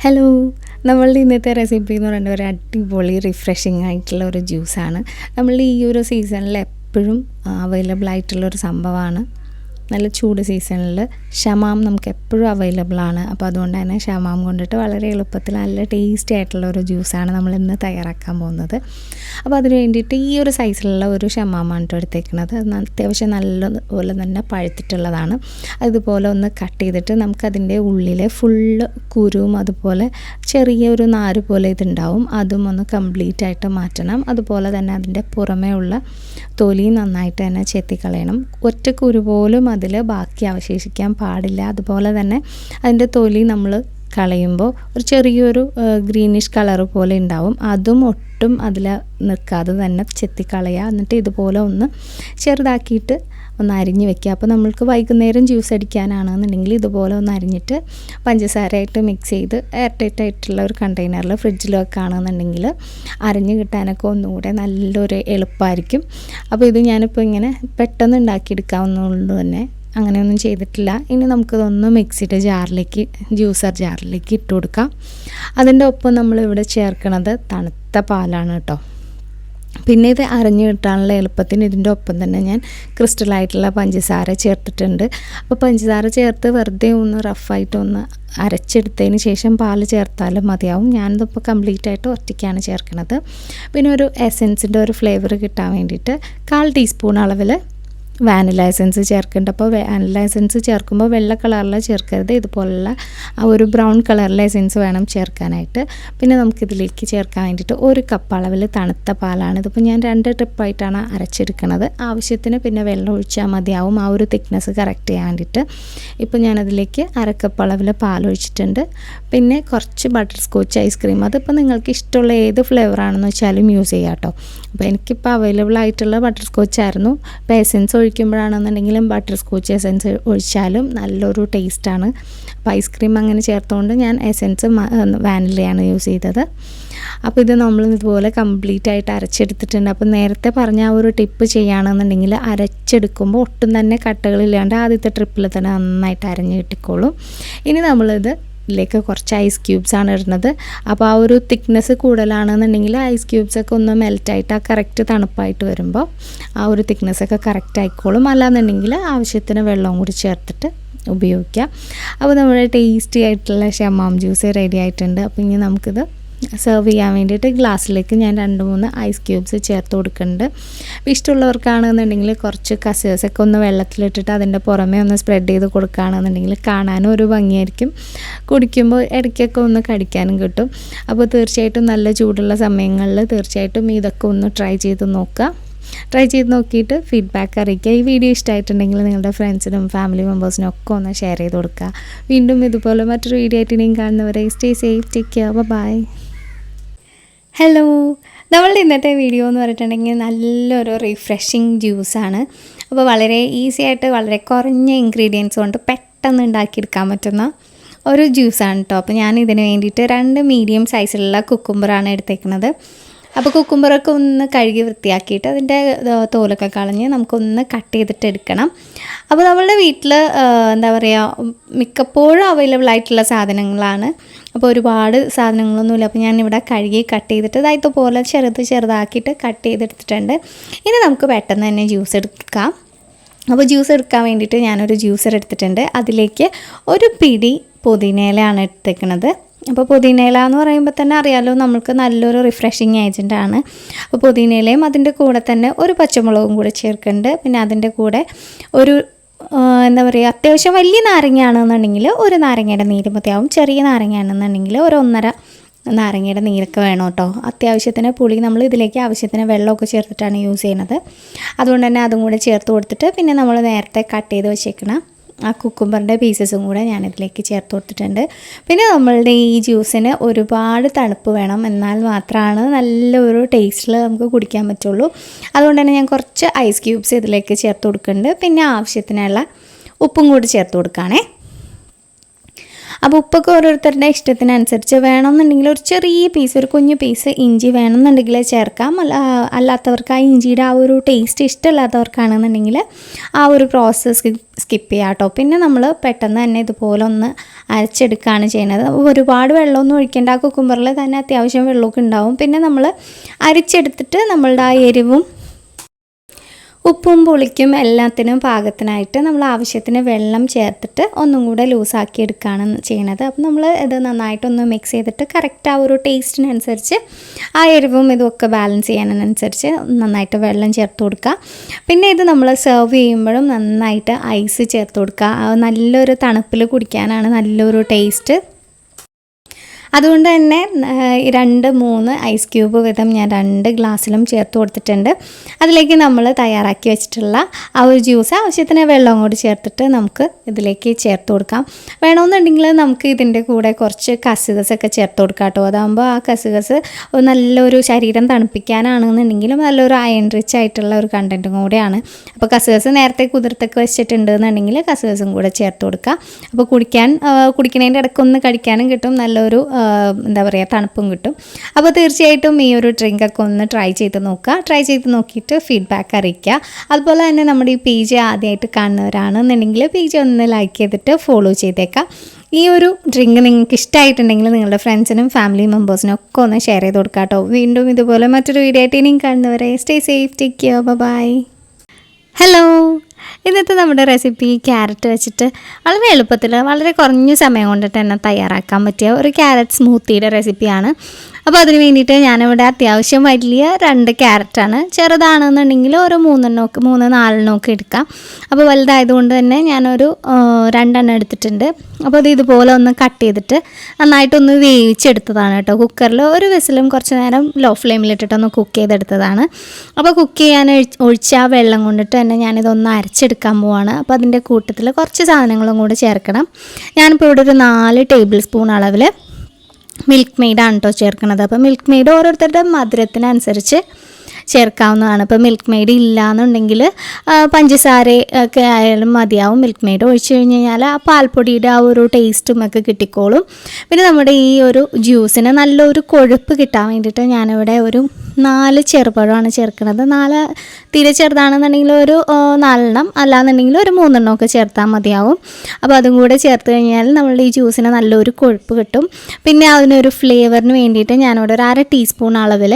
Hello, നമ്മളുടെ ഇന്നത്തെ recipe എന്ന് പറയുന്നത് ഒരു അടിപൊളി റിഫ്രഷിംഗ് ആയിട്ടുള്ള ഒരു ജ്യൂസാണ്. നമ്മളുടെ ഈ ഒരു സീസണിൽ എപ്പോഴും അവൈലബിൾ ആയിട്ടുള്ളൊരു സംഭവമാണ്. നല്ല ചൂട് സീസണിൽ ഷമാം നമുക്ക് എപ്പോഴും അവൈലബിൾ ആണ്. അപ്പോൾ അതുകൊണ്ട് തന്നെ ഷമാം കൊണ്ടിട്ട് വളരെ എളുപ്പത്തിൽ നല്ല ടേസ്റ്റി ആയിട്ടുള്ള ഒരു ജ്യൂസാണ് നമ്മൾ ഇന്ന് തയ്യാറാക്കാൻ പോകുന്നത്. അപ്പോൾ അതിന് വേണ്ടിയിട്ട് ഈ ഒരു സൈസിലുള്ള ഒരു ഷമാമാണ് എടുത്തേക്കുന്നത്. അത് അത്യാവശ്യം നല്ലപോലെ തന്നെ പഴുത്തിട്ടുള്ളതാണ്. അതുപോലെ ഒന്ന് കട്ട് ചെയ്തിട്ട് നമുക്കതിൻ്റെ ഉള്ളിലെ ഫുള്ള് കുരുവും അതുപോലെ ചെറിയൊരു നാര് പോലെ ഇതുണ്ടാവും. അതും ഒന്ന് കംപ്ലീറ്റ് ആയിട്ട് മാറ്റണം. അതുപോലെ തന്നെ അതിൻ്റെ പുറമേ ഉള്ള തൊലി നന്നായിട്ട് തന്നെ ചെത്തിക്കളയണം. ഒറ്റ കുരു പോലും അതിൽ ബാക്കി അവശേഷിക്കാൻ പാടില്ല. അതുപോലെ തന്നെ അതിൻ്റെ തൊലി നമ്മൾ കളയുമ്പോൾ ഒരു ചെറിയൊരു ഗ്രീനിഷ് കളർ പോലെ ഉണ്ടാവും. അതും ഒട്ടും അതിൽ നിൽക്കാതെ തന്നെ ചെത്തിക്കളയുക. എന്നിട്ട് ഇതുപോലെ ഒന്ന് ചെറുതാക്കിയിട്ട് ഒന്ന് അരിഞ്ഞ് വെക്കുക. അപ്പോൾ നമ്മൾക്ക് വൈകുന്നേരം ജ്യൂസ് അടിക്കാനാണെന്നുണ്ടെങ്കിൽ ഇതുപോലെ ഒന്ന് അരിഞ്ഞിട്ട് പഞ്ചസാരയായിട്ട് മിക്സ് ചെയ്ത് എയർ ടൈറ്റ് ആയിട്ടുള്ള ഒരു കണ്ടെയ്നറിൽ ഫ്രിഡ്ജിൽ വെക്കുകയാണെന്നുണ്ടെങ്കിൽ അരിഞ്ഞ് കിട്ടാനൊക്കെ ഒന്നുകൂടെ നല്ലൊരു എളുപ്പമായിരിക്കും. അപ്പോൾ ഇത് ഞാനിപ്പോൾ ഇങ്ങനെ പെട്ടെന്ന് ഉണ്ടാക്കിയെടുക്കാവുന്നതുകൊണ്ട് തന്നെ അങ്ങനെയൊന്നും ചെയ്തിട്ടില്ല. ഇനി നമുക്കിതൊന്ന് മിക്സിയുടെ ജ്യൂസർ ജാറിലേക്ക് ഇട്ട് കൊടുക്കാം. അതിൻ്റെ ഒപ്പം നമ്മളിവിടെ ചേർക്കുന്നത് തണുത്ത പാലാണ് കേട്ടോ. പിന്നെ ഇത് അരഞ്ഞു കിട്ടാനുള്ള എളുപ്പത്തിന് ഇതിൻ്റെ ഒപ്പം തന്നെ ഞാൻ ക്രിസ്റ്റലായിട്ടുള്ള പഞ്ചസാര ചേർത്തിട്ടുണ്ട്. അപ്പോൾ പഞ്ചസാര ചേർത്ത് വെറുതെ ഒന്ന് റഫായിട്ടൊന്ന് അരച്ചെടുത്തതിന് ശേഷം പാൽ ചേർത്താലും മതിയാവും. ഞാനിതിപ്പോൾ കംപ്ലീറ്റ് ആയിട്ട് ഒറ്റയ്ക്കാണ് ചേർക്കുന്നത്. പിന്നെ ഒരു എസൻസിൻ്റെ ഒരു ഫ്ലേവർ കിട്ടാൻ വേണ്ടിയിട്ട് 1/4 ടീസ്പൂൺ അളവിൽ വാനില എസൻസ് ചേർക്കുന്നുണ്ട്. അപ്പോൾ വാനില എസൻസ് ചേർക്കുമ്പോൾ വെള്ള കളറിൽ ചേർക്കരുത്, ഇതുപോലുള്ള ആ ഒരു ബ്രൗൺ കളറിലെ എസൻസ് വേണം ചേർക്കാനായിട്ട്. പിന്നെ നമുക്കിതിലേക്ക് ചേർക്കാൻ വേണ്ടിയിട്ട് 1 കപ്പ് അളവിൽ തണുത്ത പാലാണ്. ഇതിപ്പോൾ ഞാൻ 2 ട്രിപ്പായിട്ടാണ് അരച്ചെടുക്കുന്നത്. ആവശ്യത്തിന് പിന്നെ വെള്ളം ഒഴിച്ചാൽ മതിയാവും ആ ഒരു തിക്നെസ് കറക്റ്റ് ചെയ്യാൻ വേണ്ടിയിട്ട്. ഇപ്പോൾ ഞാനതിലേക്ക് 1/2 കപ്പ് അളവിൽ പാലൊഴിച്ചിട്ടുണ്ട്. പിന്നെ കുറച്ച് ബട്ടർ സ്കോച്ച് ഐസ്ക്രീം, അതിപ്പോൾ നിങ്ങൾക്ക് ഇഷ്ടമുള്ള ഏത് ഫ്ലേവറാണെന്ന് വെച്ചാലും യൂസ് ചെയ്യാം കേട്ടോ. അപ്പോൾ എനിക്കിപ്പോൾ അവൈലബിൾ ആയിട്ടുള്ള ബട്ടർ സ്കോച്ച് ആയിരുന്നു. ഇപ്പോൾ എസൻസ് ഒഴിക്കുമ്പോഴാണെന്നുണ്ടെങ്കിലും ബട്ടർ സ്കോച്ച് എസൻസ് ഒഴിച്ചാലും നല്ലൊരു ടേസ്റ്റാണ്. അപ്പോൾ ഐസ്ക്രീം അങ്ങനെ ചേർത്തുകൊണ്ട് ഞാൻ എസൻസ് വാനിലയാണ് യൂസ് ചെയ്തത്. അപ്പോൾ ഇത് നമ്മൾ ഇതുപോലെ കംപ്ലീറ്റ് ആയിട്ട് അരച്ചെടുത്തിട്ടുണ്ട്. അപ്പോൾ നേരത്തെ പറഞ്ഞ ആ ഒരു ടിപ്പ് ചെയ്യുകയാണെന്നുണ്ടെങ്കിൽ അരച്ചെടുക്കുമ്പോൾ ഒട്ടും തന്നെ കട്ടകളില്ലാണ്ട് ആദ്യത്തെ ട്രിപ്പിൽ തന്നെ നന്നായിട്ട് അരഞ്ഞ് കിട്ടിക്കോളും. ഇനി നമ്മളിത് ഇതിലേക്ക് കുറച്ച് ഐസ് ക്യൂബ്സാണ് ഇടുന്നത്. അപ്പോൾ ആ ഒരു തിക്നെസ് കൂടുതലാണെന്നുണ്ടെങ്കിൽ ഐസ് ക്യൂബ്സൊക്കെ ഒന്ന് മെൽറ്റായിട്ട് ആ കറക്റ്റ് തണുപ്പായിട്ട് വരുമ്പോൾ ആ ഒരു തിക്നെസ്സൊക്കെ കറക്റ്റ് ആയിക്കോളും. അല്ലാന്നുണ്ടെങ്കിൽ ആവശ്യത്തിന് വെള്ളവും കൂടി ചേർത്തിട്ട് ഉപയോഗിക്കാം. അപ്പോൾ നമ്മുടെ ടേസ്റ്റി ആയിട്ടുള്ള ഷമാം ജ്യൂസ് റെഡി ആയിട്ടുണ്ട്. അപ്പോൾ ഇനി നമുക്കിത് സെർവ് ചെയ്യാൻ വേണ്ടിയിട്ട് ഗ്ലാസ്സിലേക്ക് ഞാൻ 2-3 ഐസ് ക്യൂബ്സ് ചേർത്ത് കൊടുക്കുന്നുണ്ട്. ഇഷ്ടമുള്ളവർക്കാണെന്നുണ്ടെങ്കിൽ കുറച്ച് കസേഴ്സൊക്കെ ഒന്ന് വെള്ളത്തിലിട്ടിട്ട് അതിൻ്റെ പുറമേ ഒന്ന് സ്പ്രെഡ് ചെയ്ത് കൊടുക്കുകയാണെന്നുണ്ടെങ്കിൽ കാണാനും ഒരു ഭംഗിയായിരിക്കും. കുടിക്കുമ്പോൾ ഇടയ്ക്കൊക്കെ ഒന്ന് കടിക്കാനും കിട്ടും. അപ്പോൾ തീർച്ചയായിട്ടും നല്ല ചൂടുള്ള സമയങ്ങളിൽ തീർച്ചയായിട്ടും ഇതൊക്കെ ഒന്ന് ട്രൈ ചെയ്ത് നോക്കുക. ട്രൈ ചെയ്ത് നോക്കിയിട്ട് ഫീഡ്ബാക്ക് അറിയിക്കുക. ഈ വീഡിയോ ഇഷ്ടമായിട്ടുണ്ടെങ്കിൽ നിങ്ങളുടെ ഫ്രണ്ട്സിനും ഫാമിലി മെമ്പേഴ്സിനും ഒക്കെ ഒന്ന് ഷെയർ ചെയ്ത് കൊടുക്കുക. വീണ്ടും ഇതുപോലെ മറ്റൊരു വീഡിയോ ആയിട്ട് ഇനിയും കാണുന്നവരെ stay safe, take care, bye. Hello, നമ്മളുടെ ഇന്നത്തെ വീഡിയോ എന്ന് പറഞ്ഞിട്ടുണ്ടെങ്കിൽ നല്ലൊരു റിഫ്രഷിങ് ജ്യൂസാണ്. അപ്പോൾ വളരെ ഈസി ആയിട്ട് വളരെ കുറഞ്ഞ ഇൻഗ്രീഡിയൻസ് കൊണ്ട് പെട്ടെന്ന് ഉണ്ടാക്കിയെടുക്കാൻ പറ്റുന്ന ഒരു ജ്യൂസാണ് കേട്ടോ. അപ്പോൾ ഞാൻ ഇതിന് വേണ്ടിയിട്ട് 2 മീഡിയം സൈസിലുള്ള കുക്കുംബറാണ് എടുത്തേക്കുന്നത്. അപ്പോൾ കുക്കുംബറൊക്കെ ഒന്ന് കഴുകി വൃത്തിയാക്കിയിട്ട് അതിൻ്റെ തോലൊക്കെ കളഞ്ഞ് നമുക്കൊന്ന് കട്ട് ചെയ്തിട്ട് എടുക്കണം. അപ്പോൾ നമ്മളുടെ വീട്ടിൽ എന്താ പറയുക, മിക്കപ്പോഴും അവൈലബിൾ ആയിട്ടുള്ള സാധനങ്ങളാണ്. അപ്പോൾ ഒരുപാട് സാധനങ്ങളൊന്നുമില്ല. അപ്പോൾ ഞാനിവിടെ കഴുകി കട്ട് ചെയ്തിട്ട് ഇതുപോലെ ചെറുതാക്കിയിട്ട് കട്ട് ചെയ്തെടുത്തിട്ടുണ്ട്. ഇനി നമുക്ക് പെട്ടെന്ന് തന്നെ ജ്യൂസ് എടുക്കാം. അപ്പോൾ ജ്യൂസ് എടുക്കാൻ വേണ്ടിയിട്ട് ഞാനൊരു ജ്യൂസർ എടുത്തിട്ടുണ്ട്. അതിലേക്ക് 1 പിടി പുതിനയിലയാണ് എടുത്തേക്കുന്നത്. അപ്പോൾ പുതിനയില എന്ന് പറയുമ്പോൾ തന്നെ അറിയാമല്ലോ, നമുക്ക് നല്ലൊരു റിഫ്രഷിങ് ഏജൻറ്റാണ്. അപ്പോൾ പുതിനയിലയും അതിൻ്റെ കൂടെ തന്നെ 1 പച്ചമുളകും കൂടെ ചേർക്കുന്നുണ്ട്. പിന്നെ അതിൻ്റെ കൂടെ ഒരു എന്താ പറയുക, അത്യാവശ്യം വലിയ നാരങ്ങയാണെന്നുണ്ടെങ്കിൽ 1 നാരങ്ങയുടെ നീര് മതിയാവും. ചെറിയ നാരങ്ങയാണെന്നുണ്ടെങ്കിൽ 1.5 നാരങ്ങയുടെ നീരൊക്കെ വേണം കേട്ടോ. അത്യാവശ്യത്തിന് പുളി നമ്മൾ ഇതിലേക്ക് ആവശ്യത്തിന് വെള്ളമൊക്കെ ചേർത്തിട്ടാണ് യൂസ് ചെയ്യുന്നത്. അതുകൊണ്ട് തന്നെ അതും കൂടെ ചേർത്ത് കൊടുത്തിട്ട് പിന്നെ നമ്മൾ നേരത്തെ കട്ട് ചെയ്ത് വെച്ചേക്കണം ആ കുക്കുംബറിൻ്റെ പീസസും കൂടെ ഞാനിതിലേക്ക് ചേർത്ത് കൊടുത്തിട്ടുണ്ട്. പിന്നെ നമ്മളുടെ ഈ ജ്യൂസിന് ഒരുപാട് തണുപ്പ് വേണം, എന്നാൽ മാത്രമാണ് നല്ലൊരു ടേസ്റ്റിൽ നമുക്ക് കുടിക്കാൻ പറ്റുള്ളൂ. അതുകൊണ്ട് തന്നെ ഞാൻ കുറച്ച് ഐസ് ക്യൂബ്സ് ഇതിലേക്ക് ചേർത്ത് കൊടുക്കുന്നുണ്ട്. പിന്നെ ആവശ്യത്തിനുള്ള ഉപ്പും കൂടി ചേർത്ത് കൊടുക്കുകയാണേ. അപ്പോൾ ഉപ്പൊക്കെ ഓരോരുത്തരുടെ ഇഷ്ടത്തിനനുസരിച്ച് വേണമെന്നുണ്ടെങ്കിൽ ഒരു ചെറിയ പീസ്, ഒരു കുഞ്ഞു പീസ് ഇഞ്ചി വേണമെന്നുണ്ടെങ്കിൽ ചേർക്കാം. അല്ലാത്തവർക്ക് ആ ഇഞ്ചിയുടെ ആ ഒരു ടേസ്റ്റ് ഇഷ്ടമില്ലാത്തവർക്കാണെന്നുണ്ടെങ്കിൽ ആ ഒരു പ്രോസസ്സ് സ്കിപ്പ് ചെയ്യാം കേട്ടോ. പിന്നെ നമ്മൾ പെട്ടെന്ന് തന്നെ ഇതുപോലെ ഒന്ന് അരച്ചെടുക്കുകയാണ് ചെയ്യുന്നത്. ഒരുപാട് വെള്ളമൊന്നും ഒഴിക്കേണ്ട. ആ കുക്കുംബറിൽ തന്നെ അത്യാവശ്യം വെള്ളമൊക്കെ ഉണ്ടാവും. പിന്നെ നമ്മൾ അരിച്ചെടുത്തിട്ട് നമ്മളുടെ ആ എരിവും ഉപ്പും പുളിക്കും എല്ലാത്തിനും പാകത്തിനായിട്ട് നമ്മൾ ആവശ്യത്തിന് വെള്ളം ചേർത്തിട്ട് ഒന്നും കൂടെ ലൂസാക്കി എടുക്കുകയാണ് ചെയ്യണത്. അപ്പോൾ നമ്മൾ ഇത് നന്നായിട്ടൊന്ന് മിക്സ് ചെയ്തിട്ട് കറക്റ്റ് ആ ഒരു ടേസ്റ്റിനനുസരിച്ച് ആ എരിവും ഇതുമൊക്കെ ബാലൻസ് ചെയ്യാനനുസരിച്ച് നന്നായിട്ട് വെള്ളം ചേർത്ത് കൊടുക്കുക. പിന്നെ ഇത് നമ്മൾ സെർവ് ചെയ്യുമ്പോഴും നന്നായിട്ട് ഐസ് ചേർത്ത് കൊടുക്കുക. നല്ലൊരു തണുപ്പിൽ കുടിക്കാനാണ് നല്ലൊരു ടേസ്റ്റ്. അതുകൊണ്ട് തന്നെ 2-3 ഐസ് ക്യൂബ് വീതം ഞാൻ 2 ഗ്ലാസ്സിലും ചേർത്ത് കൊടുത്തിട്ടുണ്ട്. അതിലേക്ക് നമ്മൾ തയ്യാറാക്കി വെച്ചിട്ടുള്ള ആ ഒരു ജ്യൂസ് ആവശ്യത്തിന് വെള്ളം കൂടി ചേർത്തിട്ട് നമുക്ക് ഇതിലേക്ക് ചേർത്ത് കൊടുക്കാം. വേണമെന്നുണ്ടെങ്കിൽ നമുക്ക് ഇതിൻ്റെ കൂടെ കുറച്ച് കസുകസൊക്കെ ചേർത്ത് കൊടുക്കാം കേട്ടോ. അതാകുമ്പോൾ ആ കസുകസ് നല്ലൊരു ശരീരം തണുപ്പിക്കാനാണെന്നുണ്ടെങ്കിലും നല്ലൊരു അയൺ റിച്ച് ആയിട്ടുള്ള ഒരു കണ്ടൻറ്റും കൂടെയാണ്. അപ്പോൾ കസുകസ് നേരത്തെ കുതിർത്തൊക്കെ വെച്ചിട്ടുണ്ട് എന്നുണ്ടെങ്കിൽ കസുകസും കൂടെ ചേർത്ത് കൊടുക്കുക. അപ്പോൾ കുടിക്കുന്നതിൻ്റെ ഇടയ്ക്കൊന്ന് കഴിക്കാനും കിട്ടും, നല്ലൊരു എന്താ പറയുക തണുപ്പും കിട്ടും. അപ്പോൾ തീർച്ചയായിട്ടും ഈ ഒരു ഡ്രിങ്കൊക്കെ ഒന്ന് ട്രൈ ചെയ്ത് നോക്കുക. ട്രൈ ചെയ്ത് നോക്കിയിട്ട് ഫീഡ്ബാക്ക് അറിയിക്കുക. അതുപോലെ തന്നെ നമ്മുടെ ഈ പേജ് ആദ്യമായിട്ട് കാണുന്നവരാണെന്നുണ്ടെങ്കിൽ പേജ് ഒന്ന് ലൈക്ക് ചെയ്തിട്ട് ഫോളോ ചെയ്തേക്കാം. ഈ ഒരു ഡ്രിങ്ക് നിങ്ങൾക്ക് ഇഷ്ടമായിട്ടുണ്ടെങ്കിൽ നിങ്ങളുടെ ഫ്രണ്ട്സിനും ഫാമിലി മെമ്പേഴ്സിനും ഒക്കെ ഒന്ന് ഷെയർ ചെയ്ത് കൊടുക്കാം കേട്ടോ. വീണ്ടും ഇതുപോലെ മറ്റൊരു വീഡിയോ ആയിട്ട് ഇനിയും കാണുന്നവരെ stay safe, take care, bye. Hello, ഇന്നത്തെ നമ്മുടെ റെസിപ്പി ക്യാരറ്റ് വെച്ചിട്ട് വളരെ എളുപ്പത്തിൽ വളരെ കുറഞ്ഞ സമയം കൊണ്ടിട്ട് തന്നെ തയ്യാറാക്കാൻ പറ്റിയ ഒരു ക്യാരറ്റ് സ്മൂത്തിയുടെ റെസിപ്പിയാണ്. അപ്പോൾ അതിന് വേണ്ടിയിട്ട് ഞാനിവിടെ അത്യാവശ്യം വലിയ 2 ക്യാരറ്റാണ്. ചെറുതാണെന്നുണ്ടെങ്കിൽ ഒരു 3-4 എടുക്കാം. അപ്പോൾ വലുതായതുകൊണ്ട് തന്നെ ഞാനൊരു 2 എടുത്തിട്ടുണ്ട്. അപ്പോൾ അത് ഇതുപോലെ ഒന്ന് കട്ട് ചെയ്തിട്ട് നന്നായിട്ടൊന്ന് വേവിച്ചെടുത്തതാണ് കേട്ടോ. കുക്കറിൽ ഒരു വിസിലും കുറച്ച് നേരം ലോ ഫ്ലെയിമിലിട്ടിട്ടൊന്ന് കുക്ക് ചെയ്തെടുത്തതാണ്. അപ്പോൾ കുക്ക് ചെയ്യാൻ ഒഴിച്ച ആ വെള്ളം കൊണ്ടിട്ട് തന്നെ ഞാനിതൊന്ന് അരച്ചെടുക്കാൻ പോവാണ്. അപ്പോൾ അതിൻ്റെ കൂട്ടത്തിൽ കുറച്ച് സാധനങ്ങളും കൂടെ ചേർക്കണം. ഞാനിപ്പോൾ ഇവിടെ ഒരു 4 ടേബിൾ സ്പൂൺ അളവിൽ മിൽക്ക് മെയ്ഡാണ് കേട്ടോ ചേർക്കുന്നത്. അപ്പോൾ മിൽക്ക് മെയ്ഡ് ഓരോരുത്തരുടെ മധുരത്തിനനുസരിച്ച് ചേർക്കാവുന്നതാണ്. ഇപ്പോൾ മിൽക്ക് മെയ്ഡ് ഇല്ലയെന്നുണ്ടെങ്കിൽ പഞ്ചസാര ഒക്കെ ആയാലും മതിയാവും. മിൽക്ക് മെയ്ഡ് ഒഴിച്ച് കഴിഞ്ഞ് കഴിഞ്ഞാൽ ആ പാൽപ്പൊടിയുടെ ആ ഒരു ടേസ്റ്റും ഒക്കെ കിട്ടിക്കോളും. പിന്നെ നമ്മുടെ ഈ ഒരു ജ്യൂസിന് നല്ലൊരു കൊഴുപ്പ് കിട്ടാൻ വേണ്ടിയിട്ട് ഞാനിവിടെ ഒരു 4 ചെറുപഴമാണ് ചേർക്കുന്നത്. 4 തീരെ ചെറുതാണെന്നുണ്ടെങ്കിൽ ഒരു 4 അല്ലാന്നുണ്ടെങ്കിൽ ഒരു 3 ഒക്കെ ചേർത്താൽ മതിയാവും. അപ്പോൾ അതും കൂടെ ചേർത്ത് കഴിഞ്ഞാൽ നമ്മളുടെ ഈ ജ്യൂസിന് നല്ലൊരു കൊഴുപ്പ് കിട്ടും. പിന്നെ അതിനൊരു ഫ്ലേവറിന് വേണ്ടിയിട്ട് ഞാനിവിടെ ഒരു 1/2 ടീസ്പൂൺ അളവിൽ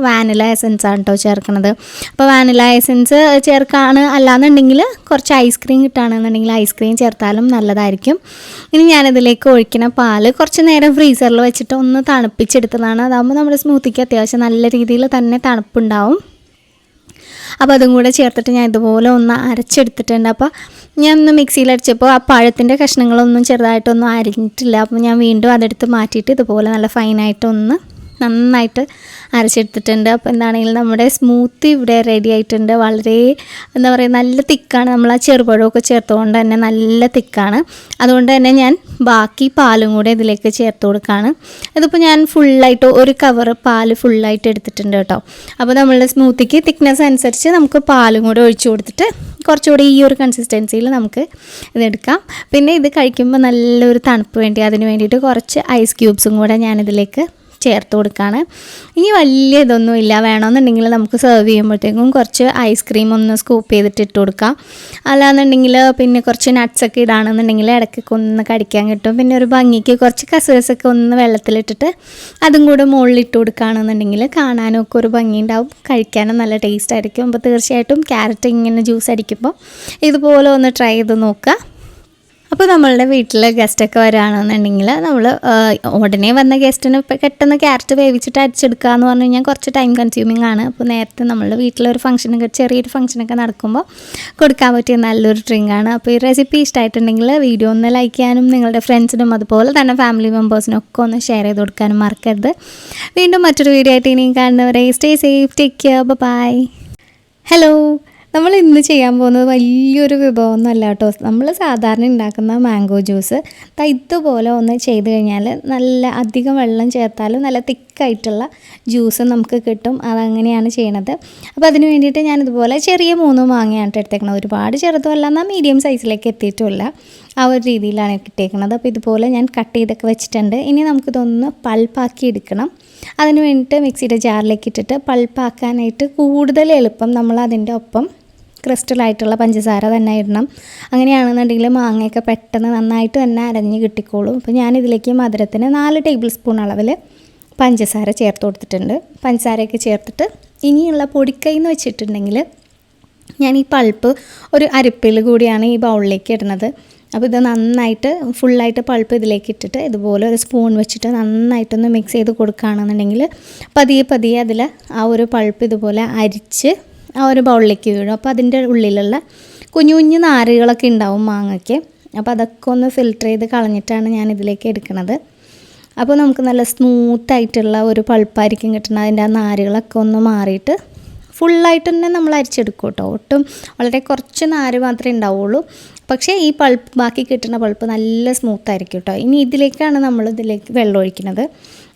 വാനില എസൻസ് ആണ് കേട്ടോ ചേർക്കുന്നത്. അപ്പോൾ വാനില എസൻസ് ചേർക്കാണ് അല്ലാന്നുണ്ടെങ്കിൽ കുറച്ച് ഐസ്ക്രീം കിട്ടുകയാണെന്നുണ്ടെങ്കിൽ ഐസ്ക്രീം ചേർത്താലും നല്ലതായിരിക്കും. ഇനി ഞാനിതിലേക്ക് ഒഴിക്കുന്ന പാല് കുറച്ച് നേരം ഫ്രീസറിൽ വെച്ചിട്ട് ഒന്ന് തണുപ്പിച്ചെടുത്തതാണ്. അതാകുമ്പോൾ നമ്മുടെ സ്മൂത്തിക്ക് അത്യാവശ്യം നല്ല രീതിയിൽ തന്നെ തണുപ്പുണ്ടാവും. അപ്പോൾ അതും കൂടെ ചേർത്തിട്ട് ഞാൻ ഇതുപോലെ ഒന്ന് അരച്ചെടുത്തിട്ടുണ്ട്. അപ്പോൾ ഞാൻ ഒന്ന് മിക്സിയിൽ അടിച്ചപ്പോൾ ആ പഴത്തിൻ്റെ കഷ്ണങ്ങളൊന്നും ചെറുതായിട്ടൊന്നും അരിഞ്ഞിട്ടില്ല. അപ്പോൾ ഞാൻ വീണ്ടും അതെടുത്ത് മാറ്റിയിട്ട് ഇതുപോലെ നല്ല ഫൈനായിട്ടൊന്ന് നന്നായിട്ട് അരച്ചെടുത്തിട്ടുണ്ട്. അപ്പോൾ എന്താണെങ്കിലും നമ്മുടെ സ്മൂത്തി ഇവിടെ റെഡി ആയിട്ടുണ്ട്. വളരെ എന്താ പറയുക നല്ല തിക്കാണ്. നമ്മൾ ആ ചെറുപഴമൊക്കെ ചേർത്തുകൊണ്ട് തന്നെ നല്ല തിക്കാണ്. അതുകൊണ്ട് തന്നെ ഞാൻ ബാക്കി പാലും കൂടെ ഇതിലേക്ക് ചേർത്ത് കൊടുക്കുകയാണ്. ഇതിപ്പോൾ ഞാൻ ഫുള്ളായിട്ട് ഒരു കവർ പാല് ഫുള്ളായിട്ട് എടുത്തിട്ടുണ്ട് കേട്ടോ. അപ്പോൾ നമ്മളുടെ സ്മൂത്തിക്ക് തിക്നെസ് അനുസരിച്ച് നമുക്ക് പാലും കൂടെ ഒഴിച്ചു കൊടുത്തിട്ട് കുറച്ചുകൂടി ഈ ഒരു കൺസിസ്റ്റൻസിയിൽ നമുക്ക് ഇതെടുക്കാം. പിന്നെ ഇത് കഴിക്കുമ്പോൾ നല്ലൊരു തണുപ്പ് വേണ്ടി അതിന് വേണ്ടിയിട്ട് കുറച്ച് ഐസ് ക്യൂബ്സും കൂടെ ഞാനിതിലേക്ക് ചേർത്ത് കൊടുക്കുകയാണ്. ഇനി വലിയ ഇതൊന്നും ഇല്ല. വേണമെന്നുണ്ടെങ്കിൽ നമുക്ക് സെർവ് ചെയ്യുമ്പോഴത്തേക്കും കുറച്ച് ഐസ്ക്രീം ഒന്ന് സ്കൂപ്പ് ചെയ്തിട്ട് ഇട്ട് കൊടുക്കാം. അല്ലാന്നുണ്ടെങ്കിൽ പിന്നെ കുറച്ച് നട്ട്സൊക്കെ ഇടാണെന്നുണ്ടെങ്കിൽ ഇടയ്ക്കൊക്കെ ഒന്ന് കടിക്കാൻ കിട്ടും. പിന്നെ ഒരു ഭംഗിക്ക് കുറച്ച് കസേഴ്സൊക്കെ ഒന്ന് വെള്ളത്തിലിട്ടിട്ട് അതും കൂടെ മുകളിൽ ഇട്ട് കൊടുക്കുകയാണെന്നുണ്ടെങ്കിൽ കാണാനും ഒക്കെ ഒരു ഭംഗി ഉണ്ടാവും, കഴിക്കാനും നല്ല ടേസ്റ്റ് ആയിരിക്കും. അപ്പോൾ തീർച്ചയായിട്ടും ക്യാരറ്റ് ഇങ്ങനെ ജ്യൂസ് അടിക്കുമ്പോൾ ഇതുപോലെ ഒന്ന് ട്രൈ ചെയ്ത് നോക്കുക. അപ്പോൾ നമ്മളുടെ വീട്ടിൽ ഗസ്റ്റൊക്കെ വരികയാണെന്നുണ്ടെങ്കിൽ നമ്മൾ ഉടനെ വന്ന ഗസ്റ്റിന് പെട്ടെന്ന് ക്യാരറ്റ് വേവിച്ചിട്ട് അടിച്ചെടുക്കുക എന്ന് പറഞ്ഞു കഴിഞ്ഞാൽ കുറച്ച് ടൈം കൺസ്യൂമിംഗ് ആണ്. അപ്പോൾ നേരത്തെ നമ്മളുടെ വീട്ടിലൊരു ഫംഗ്ഷനൊക്കെ ചെറിയൊരു ഫംഗ്ഷനൊക്കെ നടക്കുമ്പോൾ കൊടുക്കാൻ പറ്റിയ നല്ലൊരു ഡ്രിങ്കാണ്. അപ്പോൾ ഈ റെസിപ്പി ഇഷ്ടമായിട്ടുണ്ടെങ്കിൽ വീഡിയോ ഒന്ന് ലൈക്ക് ചെയ്യാനും നിങ്ങളുടെ ഫ്രണ്ട്സിനും അതുപോലെ തന്നെ ഫാമിലി മെമ്പേഴ്സിനും ഒക്കെ ഒന്ന് ഷെയർ ചെയ്ത് കൊടുക്കാനും മറക്കരുത്. വീണ്ടും മറ്റൊരു വീഡിയോ ആയിട്ട് ഇനിയും കാണുന്നവരെ stay safe, take care, bye. Hello, നമ്മൾ ഇന്ന് ചെയ്യാൻ പോകുന്നത് വലിയൊരു വിഭവമൊന്നും അല്ല കേട്ടോ. നമ്മൾ സാധാരണ ഉണ്ടാക്കുന്ന മാംഗോ ജ്യൂസ് ഇതുപോലെ ഒന്ന് ചെയ്ത് കഴിഞ്ഞാൽ നല്ല അധികം വെള്ളം ചേർത്താലും നല്ല തിക്കായിട്ടുള്ള ജ്യൂസ് നമുക്ക് കിട്ടും. അതങ്ങനെയാണ് ചെയ്യണത്. അപ്പോൾ അതിന് വേണ്ടിയിട്ട് ഞാനിതുപോലെ ചെറിയ 3 മാങ്ങയാണ് എടുത്തേക്കുന്നത്. ഒരുപാട് ചെറുതുമല്ല, എന്നാൽ മീഡിയം സൈസിലേക്ക് എത്തിയിട്ടുമില്ല. ആ ഒരു രീതിയിലാണ് കിട്ടിയേക്കുന്നത്. അപ്പോൾ ഇതുപോലെ ഞാൻ കട്ട് ചെയ്തൊക്കെ വെച്ചിട്ടുണ്ട്. ഇനി നമുക്കിതൊന്ന് പൾപ്പാക്കി എടുക്കണം. അതിന് വേണ്ടിയിട്ട് മിക്സിയുടെ ജാറിലേക്ക് ഇട്ടിട്ട് പൾപ്പാക്കാനായിട്ട് കൂടുതൽ എളുപ്പം നമ്മൾ അതിൻ്റെ ഒപ്പം ക്രിസ്റ്റലായിട്ടുള്ള പഞ്ചസാര തന്നെ ഇടണം. അങ്ങനെയാണെന്നുണ്ടെങ്കിൽ മാങ്ങയൊക്കെ പെട്ടെന്ന് നന്നായിട്ട് തന്നെ അരഞ്ഞ് കിട്ടിക്കോളും. അപ്പോൾ ഞാനിതിലേക്ക് മധുരത്തിന് 4 ടേബിൾ സ്പൂൺ അളവിൽ പഞ്ചസാര ചേർത്ത് കൊടുത്തിട്ടുണ്ട്. പഞ്ചസാരയൊക്കെ ചേർത്തിട്ട് ഇനിയുള്ള പൊടിക്കൈ എന്ന് വെച്ചിട്ടുണ്ടെങ്കിൽ ഞാൻ ഈ പൾപ്പ് ഒരു അരിപ്പിൽ കൂടിയാണ് ഈ ബൗളിലേക്ക് ഇടുന്നത്. അപ്പോൾ ഇത് നന്നായിട്ട് ഫുള്ളായിട്ട് പൾപ്പ് ഇതിലേക്ക് ഇട്ടിട്ട് ഇതുപോലെ ഒരു സ്പൂൺ വെച്ചിട്ട് നന്നായിട്ടൊന്ന് മിക്സ് ചെയ്ത് കൊടുക്കുകയാണെന്നുണ്ടെങ്കിൽ പതിയെ അതിൽ ആ ഒരു പൾപ്പ് ഇതുപോലെ അരിച്ച് ആ ഒരു ബൗളിലേക്ക് വീഴും. അപ്പോൾ അതിൻ്റെ ഉള്ളിലുള്ള കുഞ്ഞു നാരുകളൊക്കെ ഉണ്ടാവും മാങ്ങയ്ക്ക്. അപ്പോൾ അതൊക്കെ ഒന്ന് ഫിൽറ്റർ ചെയ്ത് കളഞ്ഞിട്ടാണ് ഞാൻ ഇതിലേക്ക് എടുക്കുന്നത്. അപ്പോൾ നമുക്ക് നല്ല സ്മൂത്തായിട്ടുള്ള ഒരു പൾപ്പായിരിക്കും കിട്ടുന്നത്. അതിൻ്റെ ആ നാരുകളൊക്കെ ഒന്ന് മാറിയിട്ട് ഫുള്ളായിട്ട് തന്നെ നമ്മൾ അരിച്ചെടുക്കും കേട്ടോ. ഒട്ടും വളരെ കുറച്ച് നാര് മാത്രമേ ഉണ്ടാവുള്ളൂ. പക്ഷേ ഈ പൾപ്പ് ബാക്കി കിട്ടുന്ന പൾപ്പ് നല്ല സ്മൂത്തായിരിക്കും കേട്ടോ. ഇനി ഇതിലേക്കാണ് നമ്മൾ വെള്ളം ഒഴിക്കുന്നത്.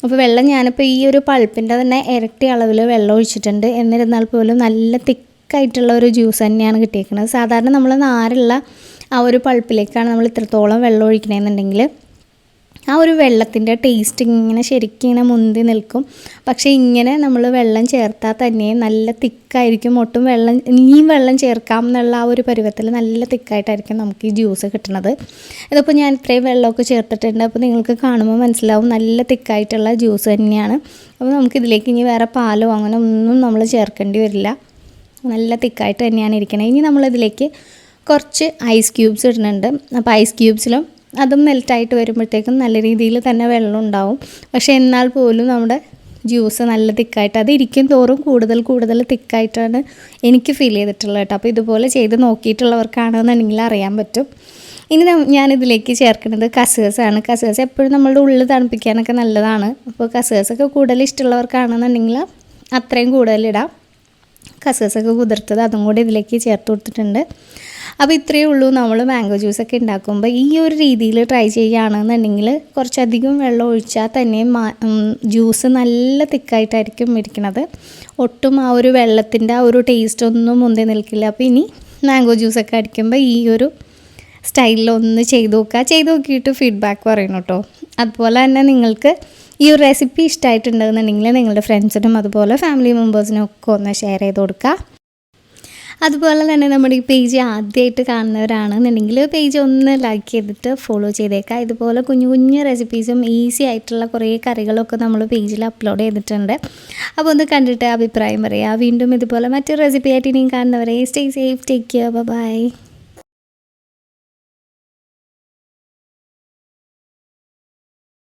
അപ്പോൾ വെള്ളം ഞാനിപ്പോൾ ഈ ഒരു പൾപ്പിൻ്റെ തന്നെ ഇരട്ടി അളവിൽ വെള്ളം ഒഴിച്ചിട്ടുണ്ട്. എന്നിരുന്നാൽ പോലും നല്ല തിക്കായിട്ടുള്ള ഒരു ജ്യൂസ് തന്നെയാണ് കിട്ടിയിരിക്കുന്നത്. സാധാരണ നമ്മൾ നാരുള്ള ആ ഒരു പൾപ്പിലേക്കാണ് നമ്മൾ ഇത്രത്തോളം വെള്ളം ഒഴിക്കണമെന്നുണ്ടെങ്കിൽ ആ ഒരു വെള്ളത്തിൻ്റെ ടേസ്റ്റ് ഇങ്ങനെ ശരിക്കും ഇങ്ങനെ മുന്തി നിൽക്കും. പക്ഷേ ഇങ്ങനെ നമ്മൾ വെള്ളം ചേർത്താൽ തന്നെ നല്ല തിക്കായിരിക്കും. ഒട്ടും ഇനിയും വെള്ളം ചേർക്കാം എന്നുള്ള ആ ഒരു പരുവത്തിൽ നല്ല തിക്കായിട്ടായിരിക്കും നമുക്ക് ഈ ജ്യൂസ് കിട്ടുന്നത്. ഇതിപ്പോൾ ഞാൻ ഇത്രയും വെള്ളമൊക്കെ ചേർത്തിട്ടുണ്ട്. അപ്പോൾ നിങ്ങൾക്ക് കാണുമ്പോൾ മനസ്സിലാവും നല്ല തിക്കായിട്ടുള്ള ജ്യൂസ് തന്നെയാണ്. അപ്പോൾ നമുക്കിതിലേക്ക് ഇനി വേറെ പാലോ അങ്ങനെ ഒന്നും നമ്മൾ ചേർക്കേണ്ടി വരില്ല. നല്ല തിക്കായിട്ട് തന്നെയാണ് ഇരിക്കുന്നത്. ഇനി നമ്മളിതിലേക്ക് കുറച്ച് ഐസ് ക്യൂബ്സ് ഇടുന്നുണ്ട്. അപ്പോൾ ഐസ് ക്യൂബ്സിലും അതും മെൽറ്റായിട്ട് വരുമ്പോഴത്തേക്കും നല്ല രീതിയിൽ തന്നെ വെള്ളം ഉണ്ടാവും. പക്ഷേ എന്നാൽ പോലും നമ്മുടെ ജ്യൂസ് നല്ല തിക്കായിട്ട് അത് ഇരിക്കും തോറും കൂടുതൽ തിക്കായിട്ടാണ് എനിക്ക് ഫീൽ ചെയ്തിട്ടുള്ളത് കേട്ടോ. അപ്പോൾ ഇതുപോലെ ചെയ്ത് നോക്കിയിട്ടുള്ളവർക്കാണെന്നുണ്ടെങ്കിൽ അറിയാൻ പറ്റും. ഇനി ഞാനിതിലേക്ക് ചേർക്കുന്നത് കസ്കസാണ്. കസ്കസ് എപ്പോഴും നമ്മളുടെ ഉള്ളിൽ തണുപ്പിക്കാനൊക്കെ നല്ലതാണ്. അപ്പോൾ കസ്കസൊക്കെ കൂടുതൽ ഇഷ്ടമുള്ളവർക്കാണെന്നുണ്ടെങ്കിൽ അത്രയും കൂടുതലിടാം. കസ്കസൊക്കെ കുതിർത്തത് അതും കൂടി ഇതിലേക്ക് ചേർത്ത് കൊടുത്തിട്ടുണ്ട്. അപ്പോൾ ഇത്രയേ ഉള്ളൂ. നമ്മൾ മാംഗോ ജ്യൂസൊക്കെ ഉണ്ടാക്കുമ്പോൾ ഈ ഒരു രീതിയിൽ ട്രൈ ചെയ്യുകയാണെന്നുണ്ടെങ്കിൽ കുറച്ചധികം വെള്ളം ഒഴിച്ചാൽ തന്നെ ജ്യൂസ് നല്ല തിക്കായിട്ടായിരിക്കും ഇരിക്കുന്നത്. ഒട്ടും ആ ഒരു വെള്ളത്തിൻ്റെ ആ ഒരു ടേസ്റ്റ് ഒന്നും മുന്തി നിൽക്കില്ല. അപ്പോൾ ഇനി മാംഗോ ജ്യൂസൊക്കെ അടിക്കുമ്പോൾ ഈ ഒരു സ്റ്റൈലിലൊന്ന് ചെയ്ത് നോക്കിയിട്ട് ഫീഡ്ബാക്ക് പറയണം കേട്ടോ. അതുപോലെ തന്നെ നിങ്ങൾക്ക് ഈ ഒരു റെസിപ്പി ഇഷ്ടമായിട്ടുണ്ടെന്നുണ്ടെങ്കിൽ നിങ്ങളുടെ ഫ്രണ്ട്സിനും അതുപോലെ ഫാമിലി മെമ്പേഴ്സിനും ഒക്കെ ഒന്ന് ഷെയർ ചെയ്ത് കൊടുക്കുക. അതുപോലെ തന്നെ നമ്മുടെ ഈ പേജ് ആദ്യമായിട്ട് കാണുന്നവരാണെന്നുണ്ടെങ്കിൽ പേജ് ഒന്ന് ലൈക്ക് ചെയ്തിട്ട് ഫോളോ ചെയ്തേക്കാം. ഇതുപോലെ കുഞ്ഞു റെസിപ്പീസും ഈസി ആയിട്ടുള്ള കുറേ കറികളൊക്കെ നമ്മൾ പേജിൽ അപ്ലോഡ് ചെയ്തിട്ടുണ്ട്. അപ്പോൾ ഒന്ന് കണ്ടിട്ട് അഭിപ്രായം പറയുക. വീണ്ടും ഇതുപോലെ മറ്റൊരു റെസിപ്പി ആയിട്ട് ഇനിയും കാണുന്നവരെ stay safe, take care, by.